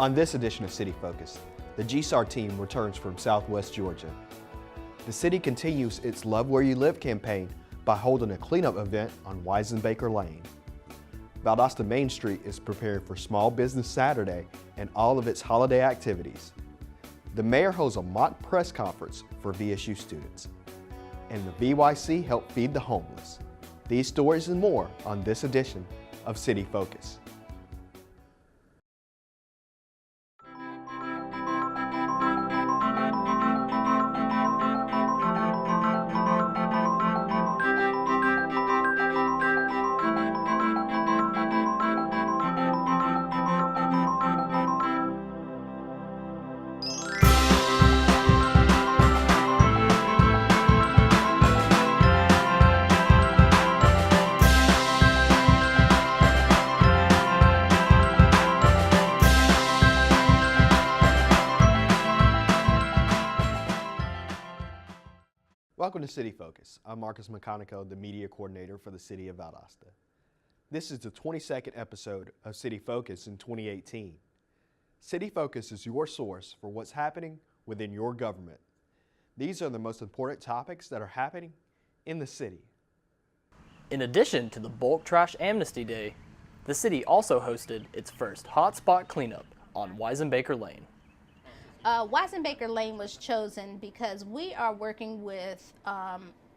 On this edition of City Focus, the GSAR team returns from Southwest Georgia. The city continues its Love Where You Live campaign by holding a cleanup event on Weisenbaker Lane. Valdosta Main Street is prepared for Small Business Saturday and all of its holiday activities. The mayor holds a mock press conference for VSU students. And the VYC helped feed the homeless. These stories and more on this edition of City Focus. Welcome to City Focus. I'm Marcus McConico, the media coordinator for the city of Valdosta. This is the 22nd episode of City Focus in 2018. City Focus is your source for what's happening within your government. These are the most important topics that are happening in the city. In addition to the Bulk Trash Amnesty Day, the city also hosted its first hotspot cleanup on Weisenbaker Lane. Weisenbaker Lane was chosen because we are working with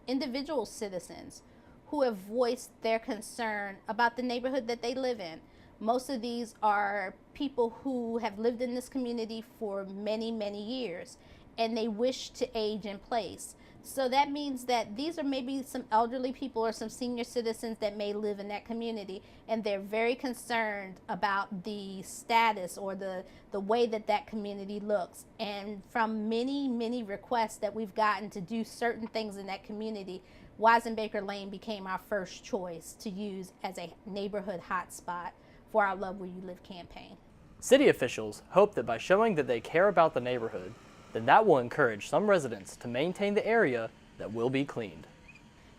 individual citizens who have voiced their concern about the neighborhood that they live in. Most of these are people who have lived in this community for many, many years, and they wish to age in place. So that means that these are maybe some elderly people or some senior citizens that may live in that community, and they're very concerned about the status or the way that that community looks. And from many, many requests that we've gotten to do certain things in that community, Weisenbaker Lane became our first choice to use as a neighborhood hotspot for our Love Where You Live campaign. City officials hope that by showing that they care about the neighborhood, then that will encourage some residents to maintain the area that will be cleaned.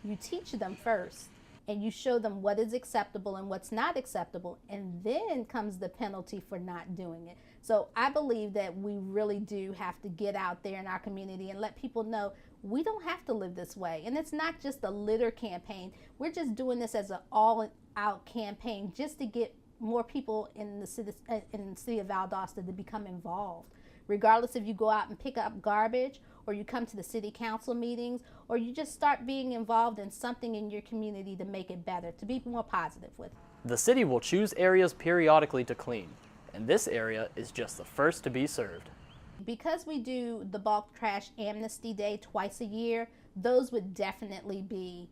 You teach them first, and you show them what is acceptable and what's not acceptable, and then comes the penalty for not doing it. So I believe that we really do have to get out there in our community and let people know we don't have to live this way. And it's not just a litter campaign. We're just doing this as an all-out campaign just to get more people in the city of Valdosta to become involved. Regardless if you go out and pick up garbage, or you come to the city council meetings, or you just start being involved in something in your community to make it better, to be more positive with it. The city will choose areas periodically to clean, and this area is just the first to be served. Because we do the Bulk Trash Amnesty Day twice a year, those would definitely be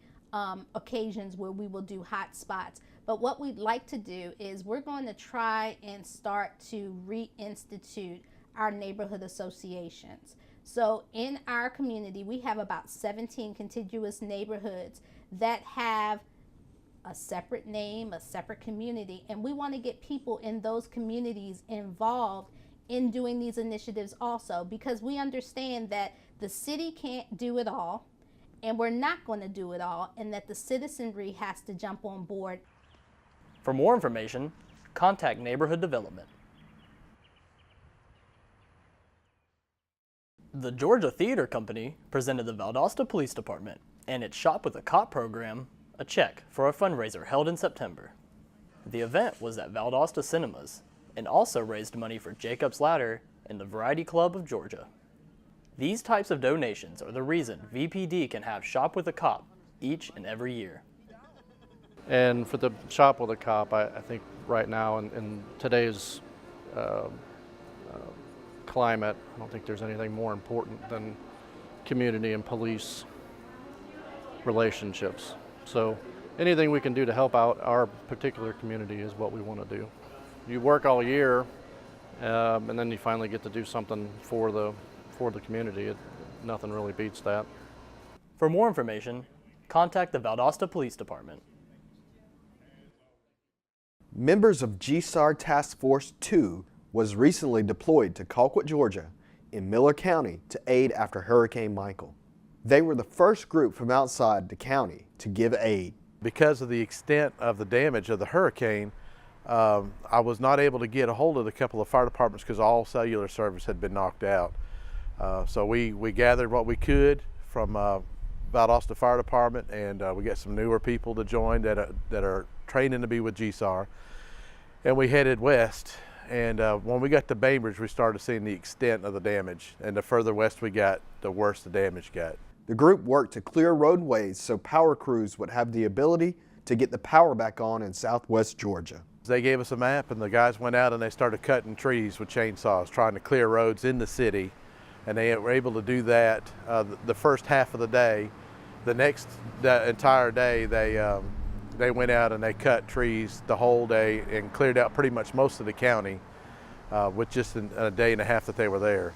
occasions where we will do hot spots. But what we'd like to do is we're going to try and start to reinstitute our neighborhood associations. So in our community, we have about 17 contiguous neighborhoods that have a separate name, a separate community, and we want to get people in those communities involved in doing these initiatives also, because we understand that the city can't do it all, and we're not going to do it all, and that the citizenry has to jump on board. For more information, contact Neighborhood Development. The Georgia Theater Company presented the Valdosta Police Department and its Shop with a Cop program a check for a fundraiser held in September. The event was at Valdosta Cinemas and also raised money for Jacob's Ladder and the Variety Club of Georgia. These types of donations are the reason VPD can have Shop with a Cop each and every year. And for the Shop with a Cop, I think right now in today's climate, I don't think there's anything more important than community and police relationships. So anything we can do to help out our particular community is what we want to do. You work all year and then you finally get to do something for the community. Nothing really beats that. For more information, contact the Valdosta Police Department. Members of GSAR Task Force 2 was recently deployed to Colquitt, Georgia in Miller County to aid after Hurricane Michael. They were the first group from outside the county to give aid. Because of the extent of the damage of the hurricane, I was not able to get a hold of the couple of fire departments because all cellular service had been knocked out. So we gathered what we could from Valdosta Fire Department, and we got some newer people to join that are training to be with GSAR. And we headed west, and when we got to Bainbridge, we started seeing the extent of the damage. And the further west we got, the worse the damage got. The group worked to clear roadways so power crews would have the ability to get the power back on in southwest Georgia. They gave us a map, and the guys went out and they started cutting trees with chainsaws, trying to clear roads in the city. And they were able to do that the first half of the day. The entire day, they went out and they cut trees the whole day and cleared out pretty much most of the county with just a day and a half that they were there.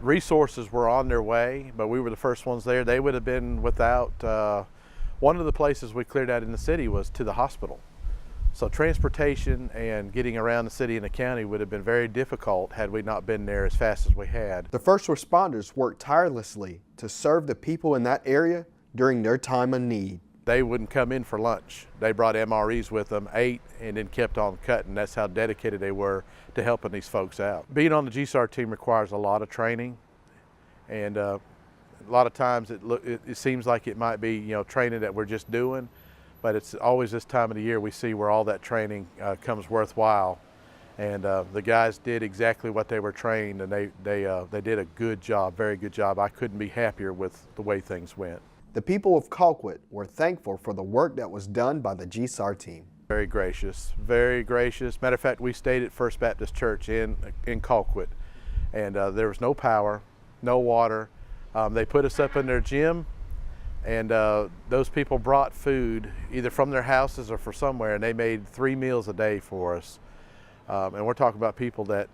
Resources were on their way, but we were the first ones there. They would have been without, one of the places we cleared out in the city was to the hospital. So transportation and getting around the city and the county would have been very difficult had we not been there as fast as we had. The first responders worked tirelessly to serve the people in that area during their time of need. They wouldn't come in for lunch. They brought MREs with them, ate, and then kept on cutting. That's how dedicated they were to helping these folks out. Being on the GSAR team requires a lot of training, and a lot of times it seems like it might be training that we're just doing, but it's always this time of the year we see where all that training comes worthwhile. And the guys did exactly what they were trained, and they did a good job, very good job. I couldn't be happier with the way things went. The people of Colquitt were thankful for the work that was done by the GSAR team. Very gracious, very gracious. Matter of fact, we stayed at First Baptist Church in Colquitt, and there was no power, no water. They put us up in their gym, and those people brought food either from their houses or from somewhere, and they made 3 meals a day for us. And we're talking about people that,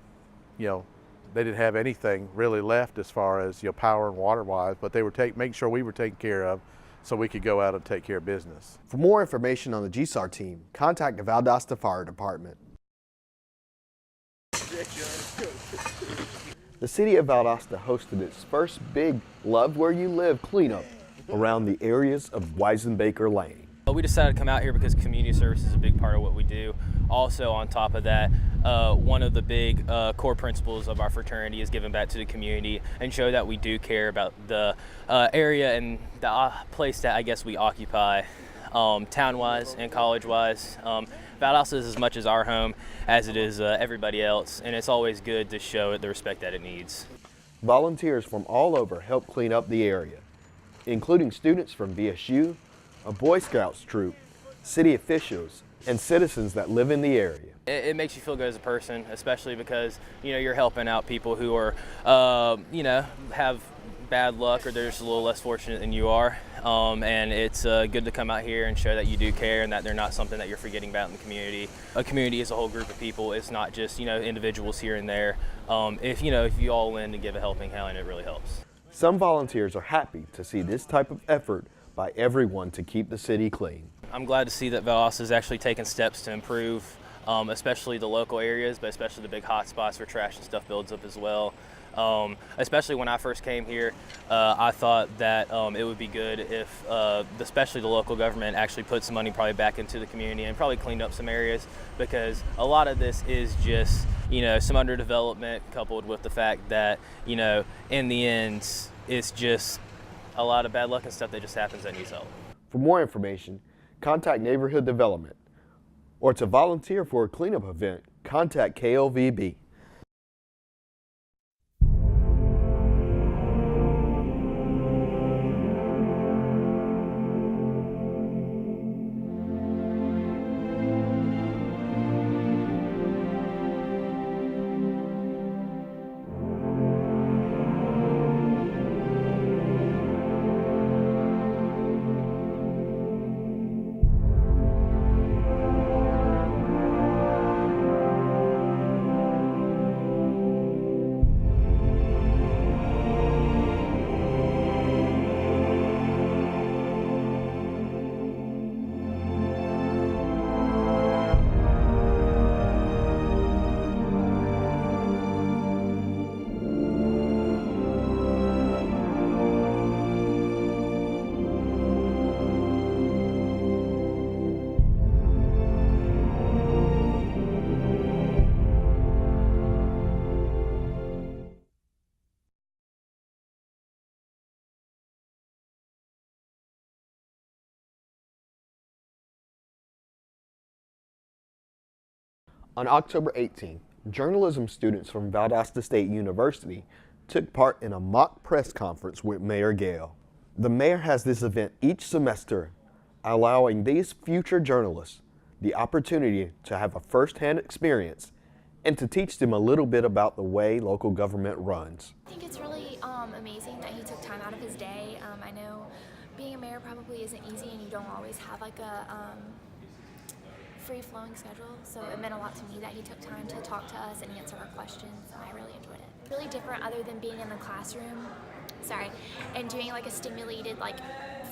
they didn't have anything really left as far as power and water wise, but they were making sure we were taken care of so we could go out and take care of business. For more information on the GSAR team, contact the Valdosta Fire Department. The city of Valdosta hosted its first big Love Where You Live cleanup around the areas of Weisenbaker Lane. We decided to come out here because community service is a big part of what we do. Also, on top of that, one of the big core principles of our fraternity is giving back to the community and show that we do care about the area and the place that I guess we occupy, town-wise and college-wise. Valdosta is as much as our home as it is everybody else, and it's always good to show it the respect that it needs. Volunteers from all over helped clean up the area, including students from VSU, a Boy Scouts troop, city officials, and citizens that live in the area. It makes you feel good as a person, especially because you're helping out people who are have bad luck or they're just a little less fortunate than you are, and it's good to come out here and show that you do care and that they're not something that you're forgetting about in the community. A community is a whole group of people. It's not just individuals here and there. If you all win to give a helping hand, it really helps. Some volunteers are happy to see this type of effort by everyone to keep the city clean. I'm glad to see that Valdosta is actually taking steps to improve, especially the local areas, but especially the big hot spots where trash and stuff builds up as well. Especially when I first came here, I thought that it would be good if especially the local government actually put some money probably back into the community and probably cleaned up some areas, because a lot of this is just some underdevelopment coupled with the fact that in the end it's just a lot of bad luck and stuff that just happens that needs help. For more information, contact Neighborhood Development, or to volunteer for a cleanup event, contact KLVB. On October 18th, journalism students from Valdosta State University took part in a mock press conference with Mayor Gale. The mayor has this event each semester, allowing these future journalists the opportunity to have a first-hand experience and to teach them a little bit about the way local government runs. I think it's really amazing that he took time out of his day. I know being a mayor probably isn't easy and you don't always have like a free-flowing schedule, so it meant a lot to me that he took time to talk to us and answer our questions, and I really enjoyed it. Really different other than being in the classroom, and doing like a stimulated like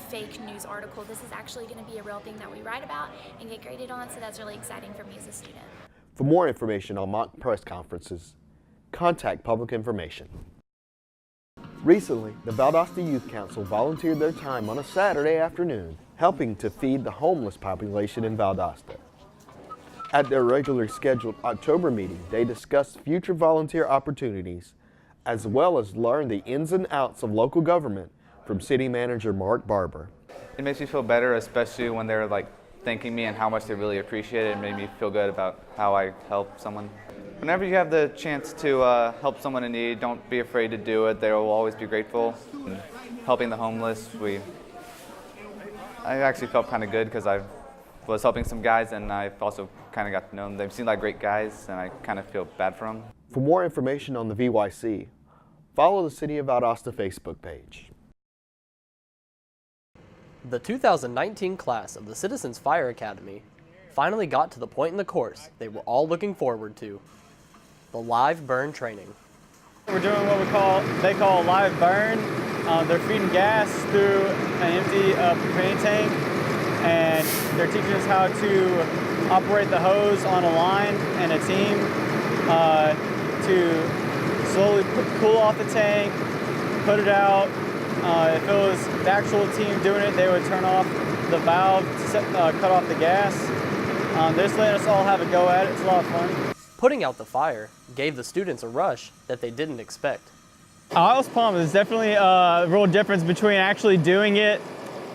fake news article. This is actually going to be a real thing that we write about and get graded on, so that's really exciting for me as a student. For more information on mock press conferences, contact Public Information. Recently, the Valdosta Youth Council volunteered their time on a Saturday afternoon, helping to feed the homeless population in Valdosta. At their regularly scheduled October meeting, they discussed future volunteer opportunities, as well as learned the ins and outs of local government from City Manager Mark Barber. It makes me feel better, especially when they're like thanking me and how much they really appreciate it. It made me feel good about how I help someone. Whenever you have the chance to help someone in need, don't be afraid to do it. They will always be grateful. And helping the homeless, I actually felt kind of good because I was helping some guys and I also kind of got to know them. They seem like great guys and I kind of feel bad for them. For more information on the VYC, follow the City of Valdosta Facebook page. The 2019 class of the Citizens Fire Academy finally got to the point in the course they were all looking forward to, the live burn training. We're doing what they call a live burn. They're feeding gas through an empty propane tank, and they're teaching us how to operate the hose on a line and a team to slowly cool off the tank, put it out. If it was the actual team doing it, they would turn off the valve to cut off the gas. They're just letting us all have a go at it. It's a lot of fun. Putting out the fire gave the students a rush that they didn't expect. I was pumped. There's definitely a real difference between actually doing it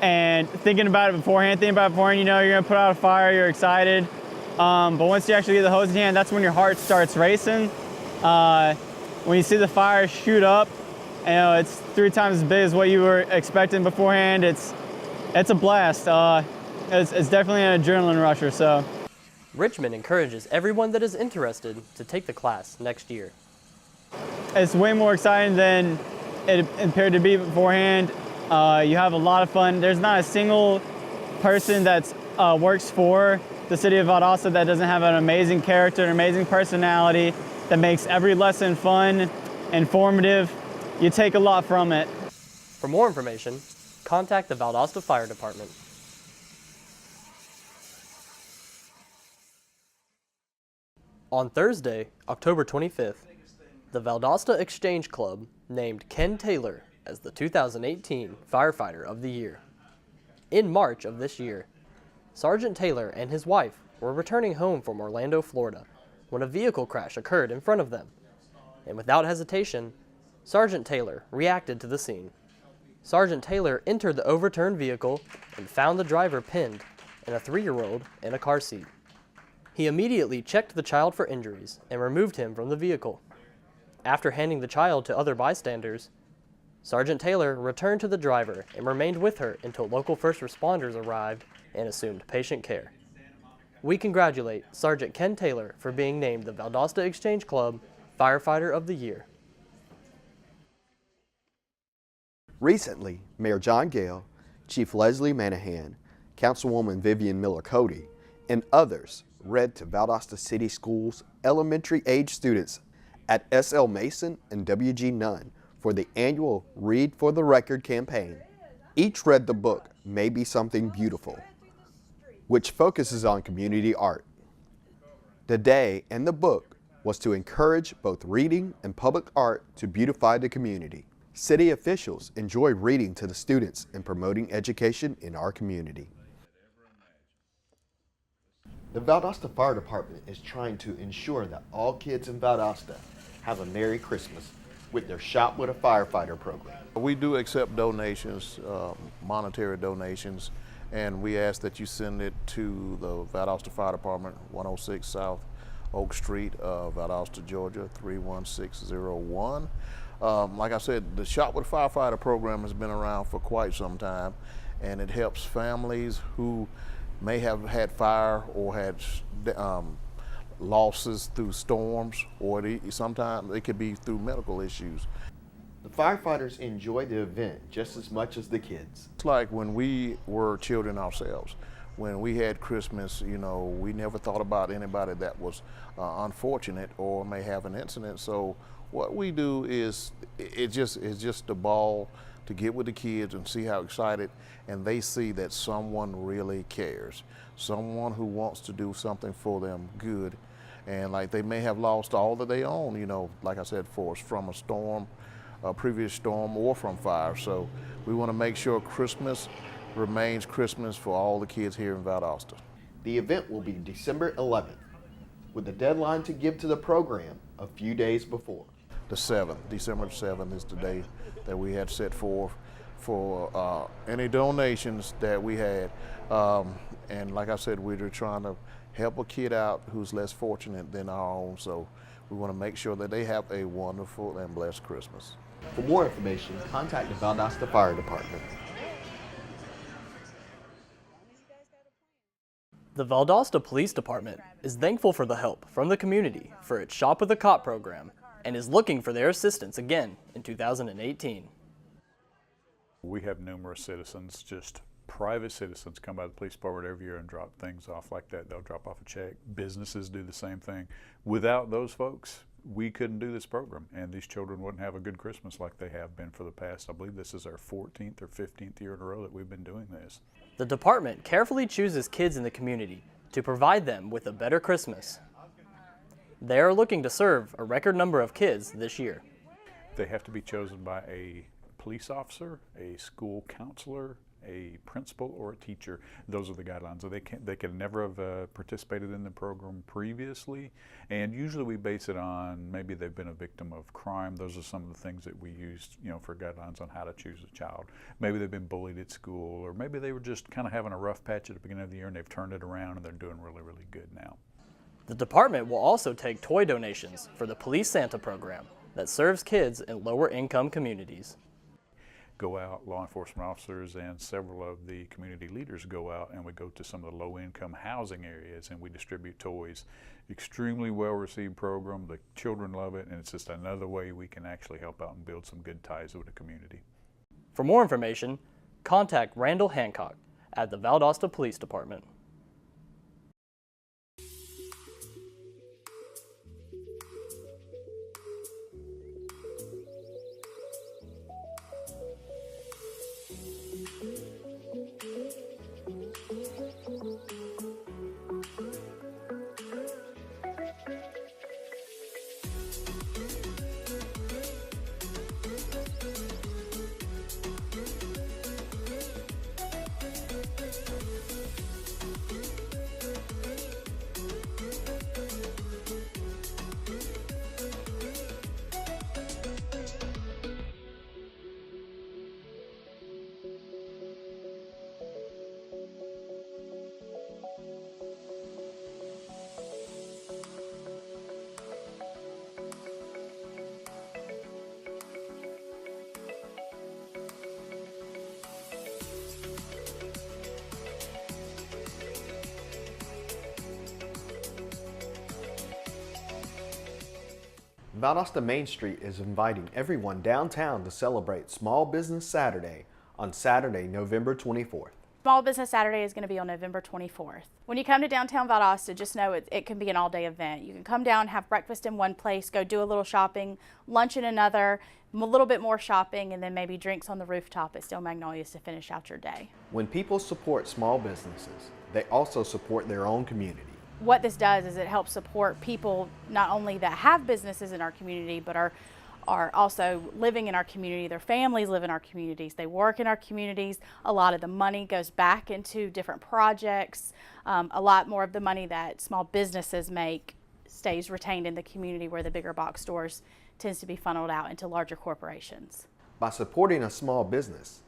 and thinking about it beforehand. Thinking about it beforehand, you know you're going to put out a fire, you're excited. But once you actually get the hose in hand, that's when your heart starts racing. When you see the fire shoot up, you know, it's 3 times as big as what you were expecting beforehand. It's a blast. It's definitely an adrenaline rusher. So, Richmond encourages everyone that is interested to take the class next year. It's way more exciting than it appeared to be beforehand. You have a lot of fun. There's not a single person that works for the City of Valdosta that doesn't have an amazing character, an amazing personality that makes every lesson fun, informative. You take a lot from it. For more information, contact the Valdosta Fire Department. On Thursday, October 25th, the Valdosta Exchange Club named Ken Taylor as the 2018 Firefighter of the Year. In March of this year, Sergeant Taylor and his wife were returning home from Orlando, Florida, when a vehicle crash occurred in front of them, and without hesitation, Sergeant Taylor reacted to the scene. Sergeant Taylor entered the overturned vehicle and found the driver pinned and a 3-year-old in a car seat. He immediately checked the child for injuries and removed him from the vehicle. After handing the child to other bystanders, Sergeant Taylor returned to the driver and remained with her until local first responders arrived and assumed patient care. We congratulate Sergeant Ken Taylor for being named the Valdosta Exchange Club Firefighter of the Year. Recently, Mayor John Gale, Chief Leslie Manahan, Councilwoman Vivian Miller-Cody, and others read to Valdosta City Schools elementary age students at S.L. Mason and W.G. Nunn for the annual Read for the Record campaign. Each read the book Maybe Something Beautiful, which focuses on community art. The day and the book was to encourage both reading and public art to beautify the community. City officials enjoy reading to the students and promoting education in our community. The Valdosta Fire Department is trying to ensure that all kids in Valdosta have a Merry Christmas with their Shop with a Firefighter program. We do accept donations, monetary donations, and we ask that you send it to the Valdosta Fire Department, 106 South Oak Street, Valdosta, Georgia, 31601. Like I said, the Shop with a Firefighter program has been around for quite some time, and it helps families who may have had fire or had losses through storms, or sometimes it could be through medical issues. The firefighters enjoy the event just as much as the kids. It's like when we were children ourselves. When we had Christmas, you know, we never thought about anybody that was unfortunate or may have an incident. So what we do is it's just a ball to get with the kids and see how excited, and they see that someone really cares, someone who wants to do something for them good. And like they may have lost all that they own, you know, like I said, from a storm, a previous storm, or from fire. So we want to make sure Christmas remains Christmas for all the kids here in Valdosta. The event will be December 11th, with the deadline to give to the program a few days before. The 7th, December 7th is the day that we had set forth for any donations that we had. And like I said, we're trying to help a kid out who's less fortunate than our own. So we want to make sure that they have a wonderful and blessed Christmas. For more information, contact the Valdosta Fire Department. The Valdosta Police Department is thankful for the help from the community for its Shop with a Cop program and is looking for their assistance again in 2018. We have numerous citizens, just private citizens, come by the police department every year and drop things off like that. They'll drop off a check. Businesses do the same thing. Without those folks, we couldn't do this program, and these children wouldn't have a good Christmas like they have been for the past, I believe this is our 14th or 15th year in a row that we've been doing this. The department carefully chooses kids in the community to provide them with a better Christmas. They are looking to serve a record number of kids this year. They have to be chosen by a police officer, a school counselor, a principal, or a teacher. Those are the guidelines. So they can never have participated in the program previously, and usually we base it on maybe they've been a victim of crime. Those are some of the things that we use, you know, for guidelines on how to choose a child. Maybe they've been bullied at school, or maybe they were just kind of having a rough patch at the beginning of the year and they've turned it around and they're doing really, really good now. The department will also take toy donations for the Police Santa program that serves kids in lower income communities. Go out, law enforcement officers and several of the community leaders go out, and we go to some of the low-income housing areas and we distribute toys. Extremely well-received program. The children love it, and it's just another way we can actually help out and build some good ties with the community. For more information, contact Randall Hancock at the Valdosta Police Department. Valdosta Main Street is inviting everyone downtown to celebrate Small Business Saturday on Saturday, November 24th. Small Business Saturday is going to be on November 24th. When you come to downtown Valdosta, just know it can be an all-day event. You can come down, have breakfast in one place, go do a little shopping, lunch in another, a little bit more shopping, and then maybe drinks on the rooftop at Steel Magnolias to finish out your day. When people support small businesses, they also support their own community. What this does is it helps support people not only that have businesses in our community, but are also living in our community. Their families live in our communities. They work in our communities. A lot of the money goes back into different projects. A lot more of the money that small businesses make stays retained in the community, where the bigger box stores tends to be funneled out into larger corporations. By supporting a small business,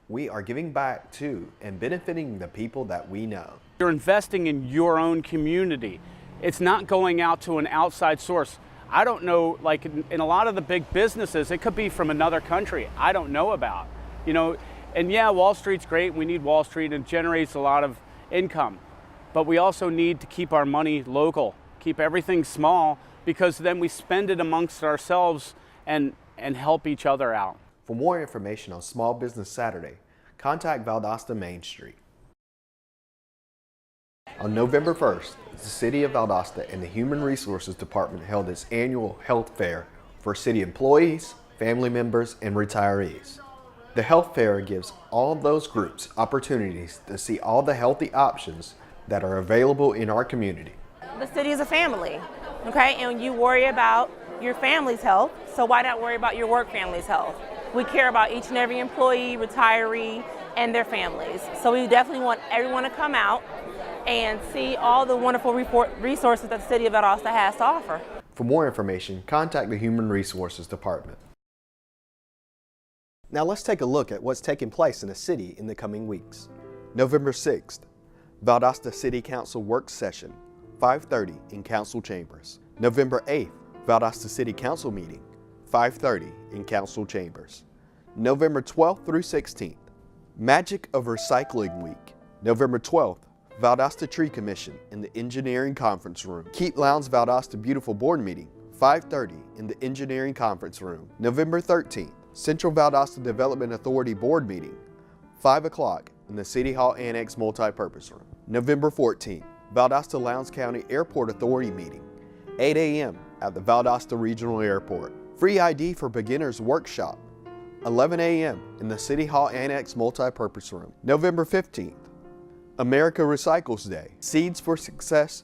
we are giving back to and benefiting the people that we know. You're investing in your own community. It's not going out to an outside source. I don't know, like in a lot of the big businesses, it could be from another country I don't know about, you know. And yeah, Wall Street's great. We need Wall Street, and it generates a lot of income. But we also need to keep our money local, keep everything small, because then we spend it amongst ourselves and help each other out. For more information on Small Business Saturday, contact Valdosta Main Street. On November 1st, the City of Valdosta and the Human Resources Department held its annual health fair for city employees, family members, and retirees. The health fair gives all those groups opportunities to see all the healthy options that are available in our community. The city is a family, okay? And you worry about your family's health, so why not worry about your work family's health? We care about each and every employee, retiree, and their families. So we definitely want everyone to come out and see all the wonderful resources that the City of Valdosta has to offer. For more information, contact the Human Resources Department. Now let's take a look at what's taking place in the city in the coming weeks. November 6th, Valdosta City Council Work Session, 5:30 in Council Chambers. November 8th, Valdosta City Council Meeting, 5:30 in Council Chambers. November 12th through 16th, Magic of Recycling Week. November 12th, Valdosta Tree Commission in the Engineering Conference Room. Keep Lowndes Valdosta Beautiful Board Meeting, 5:30 in the Engineering Conference Room. November 13th, Central Valdosta Development Authority Board Meeting, 5 o'clock in the City Hall Annex Multipurpose Room. November 14th, Valdosta Lowndes County Airport Authority Meeting, 8 a.m. at the Valdosta Regional Airport. Free ID for Beginners Workshop, 11 a.m. in the City Hall Annex Multipurpose Room. November 15th, America Recycles Day. Seeds for Success,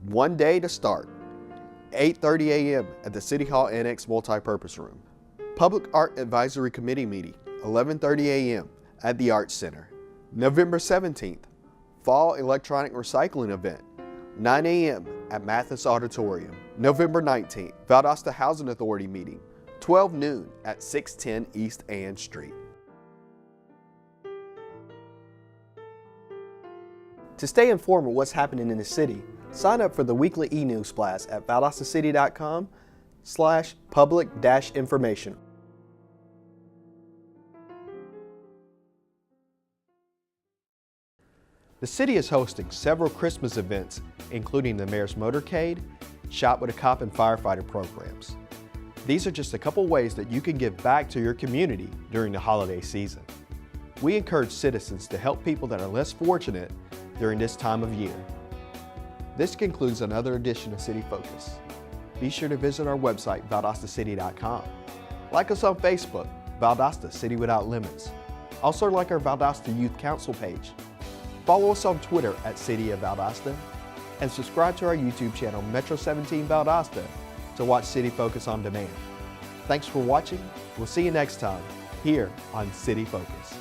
1 day to start. 8:30 a.m. at the City Hall Annex Multipurpose Room. Public Art Advisory Committee meeting, 11:30 a.m. at the Arts Center. November 17th, Fall Electronic Recycling Event, 9 a.m. at Mathis Auditorium. November 19th, Valdosta Housing Authority meeting, 12 noon at 610 East Ann Street. To stay informed of what's happening in the city, sign up for the weekly e-news blast at valdostacity.com/public-information. The city is hosting several Christmas events, including the Mayor's Motorcade, Shop with a Cop, and firefighter programs. These are just a couple ways that you can give back to your community during the holiday season. We encourage citizens to help people that are less fortunate during this time of year. This concludes another edition of City Focus. Be sure to visit our website, valdostacity.com. Like us on Facebook, Valdosta City Without Limits. Also like our Valdosta Youth Council page. Follow us on Twitter at City of Valdosta, and subscribe to our YouTube channel, Metro 17 Valdosta, to watch City Focus on demand. Thanks for watching. We'll see you next time here on City Focus.